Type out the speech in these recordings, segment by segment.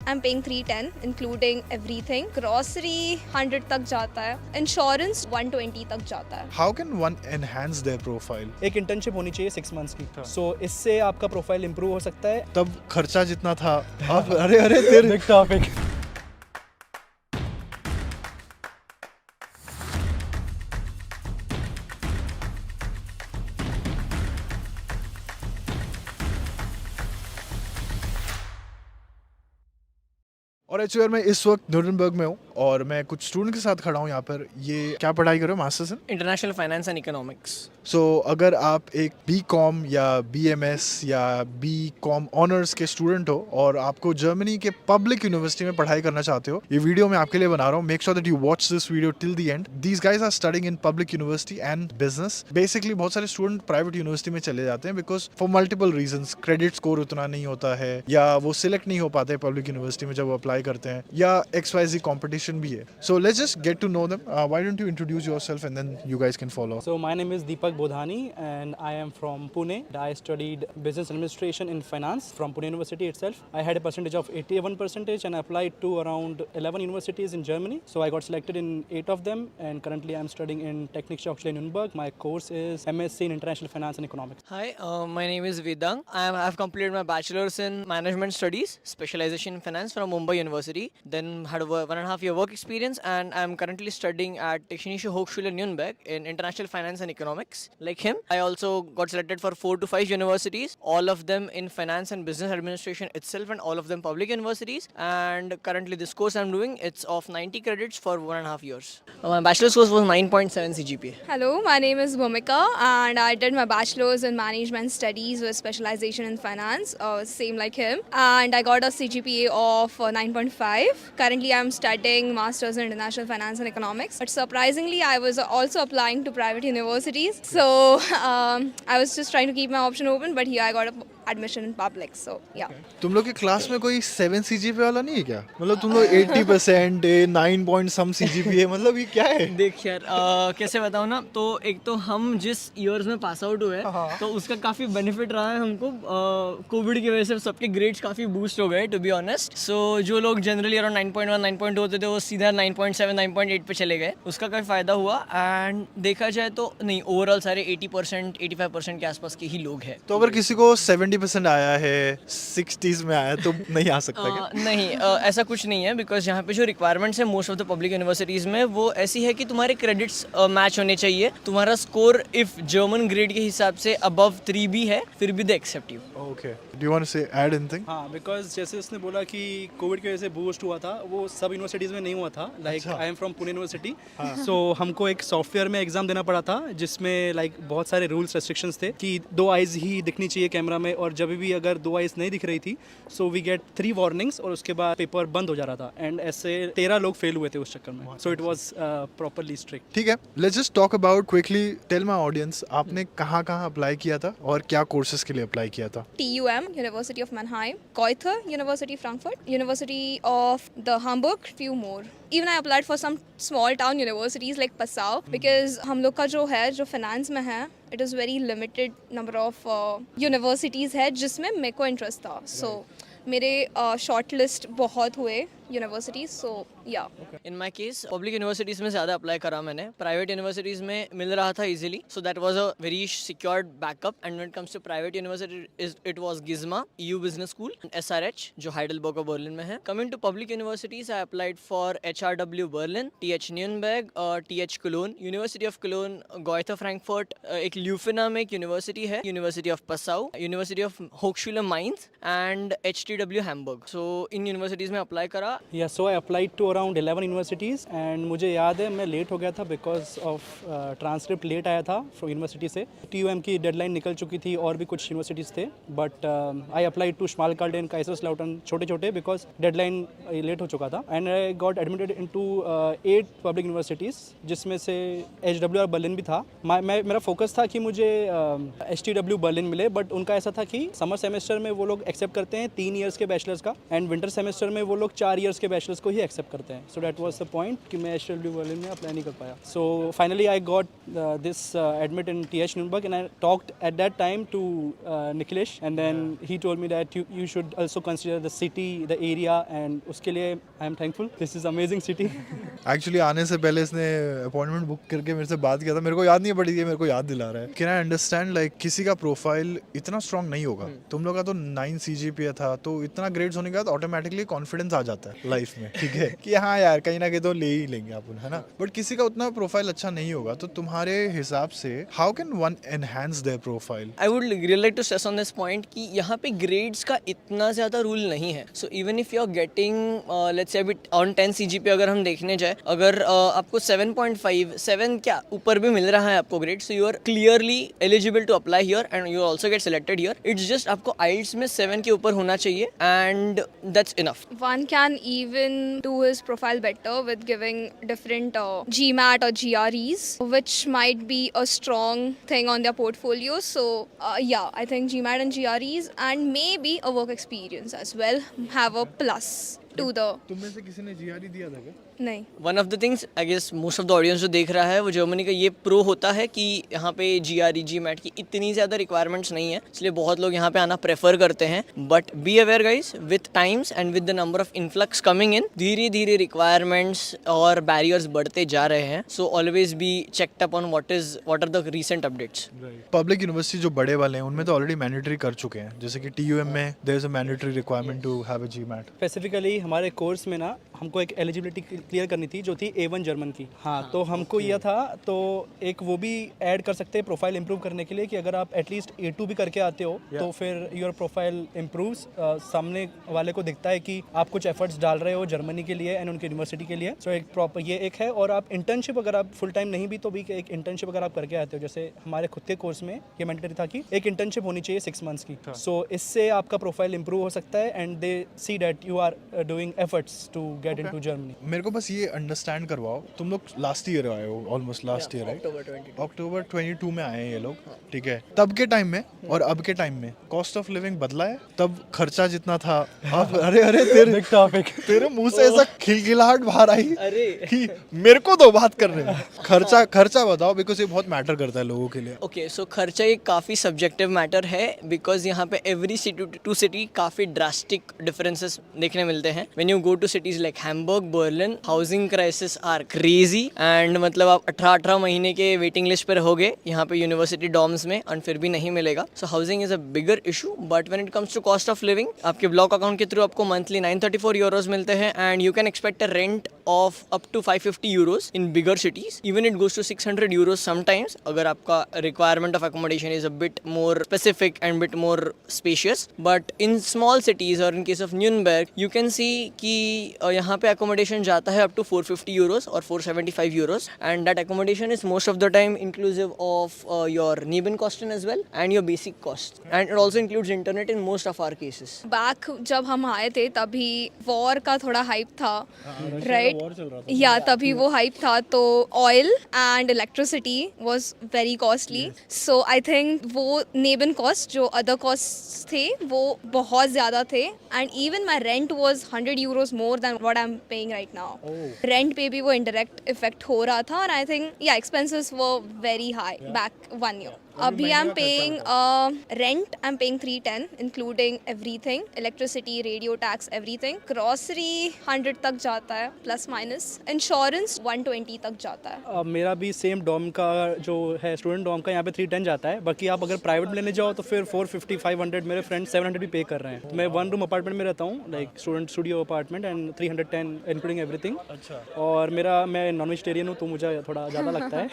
I am paying 310 including everything. Grocery 100 तक जाता है. इंश्योरेंस 120 तक जाता है. How can one enhance their profile? एक इंटर्नशिप होनी चाहिए 6 मंथ्स की. सो इससे आपका प्रोफाइल इंप्रूव हो सकता है. तब खर्चा जितना था अब अरे तेरे बिग टॉपिक. और एचयूआर में इस वक्त न्यूरनबर्ग में हूँ और मैं कुछ स्टूडेंट के साथ खड़ा हूँ यहाँ पर. ये क्या पढ़ाई कर रहे हो? Masters in international finance and economics. So अगर आप एक बीकॉम या बीएमएस या बीकॉम ऑनर्स के स्टूडेंट हो और आपको जर्मनी के पब्लिक यूनिवर्सिटी में पढ़ाई करना चाहते हो, ये वीडियो मैं आपके लिए बना रहा हूँ. Make sure that you watch this video till the end. These guys are studying in public university and business. Basically बहुत सारे स्टूडेंट प्राइवेट यूनिवर्सिटी में चले जाते हैं because for multiple reasons. Credit score उतना नहीं होता है या वो सिलेक्ट नहीं हो पाते पब्लिक यूनिवर्सिटी में जब वो अप्लाई करते हैं, या XYZ कंपटीशन भी है. So let's just get to know them. Why don't you introduce yourself and then you guys can follow. So my name is Deepak Bodhani and I am from Pune. I studied business administration in finance from Pune University itself. I had a percentage of 81% and I applied to around 11 universities in Germany. So I got selected in 8 of them and currently I am studying in Technische Hochschule Nürnberg. My course is MSc in International Finance and Economics. Hi, my name is Vedang. I have completed my bachelor's in management studies, specialization in finance from Mumbai University. Then had a 1.5 year work experience and I am currently studying at Technische Hochschule Nürnberg in International Finance and Economics. Like him, I also got selected for 4 to 5 universities, all of them in finance and business administration itself and all of them public universities. And currently this course I'm doing, it's of 90 credits for 1.5 years. My bachelor's course was 9.7 CGPA. Hello, my name is Bhumika and I did my bachelor's in management studies with specialization in finance, same like him. And I got a CGPA of 9.5. Currently I'm studying masters in international finance and economics. But surprisingly, I was also applying to private universities. So I was just trying to keep my option open, but here I got a admission in public. So yeah. तुम लोग के class में कोई 7 CGPA वाला नहीं है क्या? मतलब तुम लोग 80% 9 point some CGPA, मतलब ये क्या है? देख यार, कैसे बताऊँ ना, तो एक तो हम जिस ईयर्स में पास आउट हुए तो उसका काफ़ी बेनिफिट रहा है हमको. कोविड की वजह से सबके ग्रेड्स काफ़ी बूस्ट हो गए टू बी ऑनेस्ट. सो जो लोग जनरली अराउंड 9.1 9.2 होते थे वो सीधा 9.7 9.8 पे चले गए. उसका काफ़ी फ़ायदा हुआ. एंड देखा जाए तो नहीं, ओवरऑल सारे 80% 85% के आसपास के ही लोग हैं. तो अगर किसी को 70% आया है, 60s में आया तो नहीं आ सकता क्या? नहीं, ऐसा कुछ नहीं है. बिकॉज यहाँ पे जो रिक्वायरमेंट्स है most of the public universities में वो ऐसी है कि तुम्हारे क्रेडिट्स मैच होने चाहिए. तुम्हारा स्कोर इफ़ जर्मन ग्रेड के हिसाब से अबव 3 भी है फिर भी they accept you. Okay, do you want to say add anything? हाँ, बिकॉज जैसे उसने बोला कि कोविड की वजह से बूस्ट हुआ था, वो सब यूनिवर्सिटीज़ में नहीं हुआ था. Like I am from Pune university. So हमको एक सॉफ्टवेयर में एग्जाम देना पड़ा था जिसमें लाइक बहुत सारे रूल्स रेस्ट्रिक्शंस थे कि 2 आइज़ ही दिखनी चाहिए कैमरा में, और जब भी अगर 2 आइज़ नहीं दिख रही थी सो वी गेट 3 वार्निंग्स और उसके बाद पेपर बंद हो जा रहा था. एंड ऐसे 13 लोग फेल हुए थे उस चक्कर में. So it was properly strict. ठीक है, let's just talk about quickly. Tell my audience, आपने कहाँ अप्लाई किया था और क्या कोर्सेज के लिए अप्लाई किया था? TUM, University of Mannheim, Goethe, University Frankfurt, University of the Hamburg, few more. Even I applied for some small town universities like Passau because हम लोग का जो है, जो finance में है, it is very limited number of universities है जिसमें मेरे को interest था. So मेरे शॉर्ट लिस्ट बहुत हुए यूनिवर्सिटीज. सो या इन माई केस पब्लिक यूनिवर्सिटीज़ में ज़्यादा अप्लाई करा मैंने. प्राइवेट यूनिवर्सिटीज़ में मिल रहा था easily, so that was a very secured backup. And when it comes to private university it was GISMA, EU business school, SRH जो हाइडेलबर्ग और बर्लिन में है. Coming to public universities, I applied for HRW Berlin, TH Nuremberg, TH Cologne, university of Cologne, Goethe Frankfurt, एक Leuphana में एक university है, university of Passau, university of होक्सशुले Mainz and HTW Hamburg. So इन universities में apply करा. या so I applied to around 11 universities and मुझे याद है मैं लेट हो गया था बिकॉज ऑफ ट्रांसक्रिप्ट लेट आया था फ्रॉम यूनिवर्सिटी से. TUM की डेडलाइन निकल चुकी थी और भी कुछ यूनिवर्सिटीज़ थे, बट आई अप्लाइड टू श्मालकाल्डेन, काइसरस्लाउटन, छोटे बिकॉज डेडलाइन लेट हो चुका था. And I got admitted into 8 public universities जिसमें से HW और बर्लिन भी था. मेरा फोकस था कि मुझे HTW बर्लिन मिले, बट उनका ऐसा था कि समर सेमेस्टर में वो लोग एक्सेप्ट करते हैं 3 ईयर्स के बैचलर्स का एंड विंटर सेमेस्टर में वो लोग 4 ईयर्स के बैचलर्स को ही एक्सेप्ट करते हैं. सो दैट वाज द पॉइंट कि मैं HW बर्लिन में अप्लाई नहीं कर पाया. So finally I got this admit in TH Nürnberg and I talked at that time to Nikhilesh and then he told me that you should also consider the city, the area and उसके लिए I am thankful. This is amazing city. Actually आने से पहले इसने appointment book करके मेरे से बात किया था. मेरे को याद नहीं है बट ये मेरे को याद दिला रहा है. कैन आई अंडरस्टैंड लाइक किसी का प्रोफाइल इतना स्ट्रांग नहीं होगा. तुम लोग का तो 9 CGPA था तो इतना ग्रेड्स होने के बाद ऑटोमेटिकली कॉन्फिडेंस आ जाता है लाइफ में. ठीक है कि हाँ यार कहीं ना कहीं तो ले ही लेंगे अपन, है ना. बट किसी का उतना प्रोफाइल अच्छा नहीं होगा तो तुम्हारे हिसाब से how can one enhance there profile? I would really like to stress on this point कि यहाँ पे grades का इतना ज़्यादा रूल नहीं है. So even if you are getting let's say bit on 10 CGPA अगर हम देखने जाए, अगर आपको 7.5 7 क्या ऊपर भी मिल रहा है आपको grade, so you are clearly eligible to apply here and you also get selected here. It's just आपको IELTS में 7 के ऊपर होना चाहिए and that's enough. One can even do his profile better with giving different GMAT or GREs, which might be a strong thing on their portfolio. So yeah, I think GMAT and GREs and maybe a work experience as well have a plus to the. तुम में से किसी ने GRE दिया था क्या? नहीं. One of the things I guess most of the audience जो देख रहा है वो जर्मनी का ये प्रो होता है कि यहाँ पे GRE GMAT की इतनी ज़्यादा रिक्वायरमेंट्स नहीं है, इसलिए बहुत लोग यहाँ पे आना प्रेफर करते हैं. But be aware guys, with times and with the number of influx coming in, धीरे धीरे रिक्वायरमेंट्स और बैरियर्स बढ़ते जा रहे हैं. So always be checked up on what are the recent updates. Public university जो बड़े वाले हैं उनमें तो ऑलरेडी मैंडेटरी कर चुके हैं. जैसे कि TUM में there is a mandatory requirement to have a GMAT. Specifically हमारे कोर्स में ना हमको एक एलिजिबिलिटी क्लियर करनी थी जो थी A1 जर्मन की. हाँ तो हमको यह था तो एक वो भी ऐड कर सकते हैं प्रोफाइल इंप्रूव करने के लिए कि अगर आप एटलीस्ट A2 भी करके आते हो तो फिर योर प्रोफाइल इम्प्रूव्स. सामने वाले को दिखता है कि आप कुछ एफर्ट्स डाल रहे हो जर्मनी के लिए एंड उनकी यूनिवर्सिटी के लिए. सो एक प्रॉपर ये एक है. और आप इंटर्नशिप अगर आप फुल टाइम नहीं भी तो भी एक इंटर्नशिप अगर आप करके आते हो, जैसे हमारे खुद के कोर्स में ये मैंडेटरी था कि एक इंटर्नशिप होनी चाहिए 6 मंथ्स की. सो इससे आपका प्रोफाइल इंप्रूव हो सकता है and they see that you are doing efforts to get into Germany. मेरे को बस ये अंडरस्टैंड करवाओ, तुम लोग लास्ट ईयर आए हो, ऑलमोस्ट लास्ट ईयर राइट? अक्टूबर 22 में आए हैं ये लोग. ठीक है, तब के टाइम में और अब के टाइम में कॉस्ट ऑफ लिविंग बदला है? तब खर्चा जितना था अब अरे अरे तेरे मुंह से ऐसा खिलखिलाहट बाहर आई कि मेरे को दो बात करने में. खर्चा बताओ बिकॉज ये बहुत मैटर करता है लोगों के लिए. ओके सो खर्चा एक काफ़ी सब्जेक्टिव मैटर है बिकॉज यहाँ पे एवरी सिटी टू सिटी काफ़ी ड्रास्टिक डिफरेंसेस देखने मिलते हैं. When you go to cities like Hamburg, Berlin, housing crisis are crazy and मतलब आप 18 महीने के वेटिंग लिस्ट पर रहोगे यहाँ पे यूनिवर्सिटी डॉर्म्स में और फिर भी नहीं मिलेगा. So housing is a bigger issue. But when it comes to cost of living, आपके ब्लॉक अकाउंट के थ्रू आपको मंथली 934 यूरोज मिलते हैं and you can expect a rent of up to 550 euros in bigger cities. Even it goes to 600 euros sometimes अगर आपका requirement of accommodation is a bit more specific and bit more spacious. But in small cities और in case of Nuremberg you can see कि यहाँ पे accommodation जाता है up to 450 euros और 475 euros and that accommodation is most of the time inclusive of your Nebenkosten as well and your basic cost and it also includes internet in most of our cases. Back जब हम आए थे तभी war का थोड़ा hype था, right? या तभी वो हाइप था तो oil and electricity was very costly. So I think वो नेबन कॉस्ट जो अदर कॉस्ट थे वो बहुत ज़्यादा थे and even my rent was 100 euros more than what I am paying right now. Rent पे भी वो इंडायरेक्ट इफेक्ट हो रहा था और आई थिंक या expenses were very high back 1 year. अभी I am paying rent, I am paying 310 including everything, electricity, radio tax, everything. Grocery 100 तक जाता है प्लस माइनस. इंश्योरेंस 120 तक जाता है. मेरा भी सेम डॉम का जो है स्टूडेंट डॉम का यहाँ पे 310 जाता है. बाकी आप अगर प्राइवेट लेने जाओ तो फिर 450 500. मेरे फ्रेंड 700 भी पे कर रहे हैं. मैं 1 रूम अपार्टमेंट में रहता हूँ, like student studio apartment and 310 including everything. अच्छा. और मैं नॉन वेजिटेरियन हूँ तो मुझे थोड़ा ज़्यादा लगता है.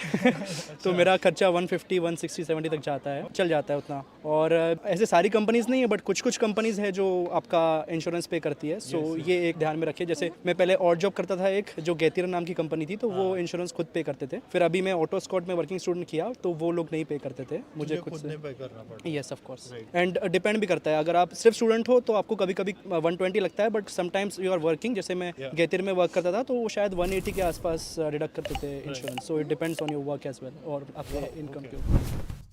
तो मेरा खर्चा 150 160 70 तक जाता है, चल जाता है उतना. और ऐसे सारी कंपनीज नहीं है बट कुछ कंपनीज है जो आपका इंश्योरेंस पे करती है. सो ये एक ध्यान में रखिए. जैसे मैं पहले और जॉब करता था एक जो गेतिरा नाम की कंपनी थी तो वो इंश्योरेंस खुद पे करते थे. फिर अभी मैं ऑटो स्कॉट में वर्किंग स्टूडेंट किया तो वो लोग नहीं पे करते थे, मुझे खुद से पे करना पड़ता. Yes of course. And depend भी करता है. अगर आप सिर्फ स्टूडेंट हो तो आपको कभी कभी 120 लगता है but sometimes you are working. जैसे मैं गेतिर में वर्क करता था तो वो शायद 180 के आसपास डिडक्ट करते थे insurance. So it depends on your work as well और आपके इनकम के ऊपर.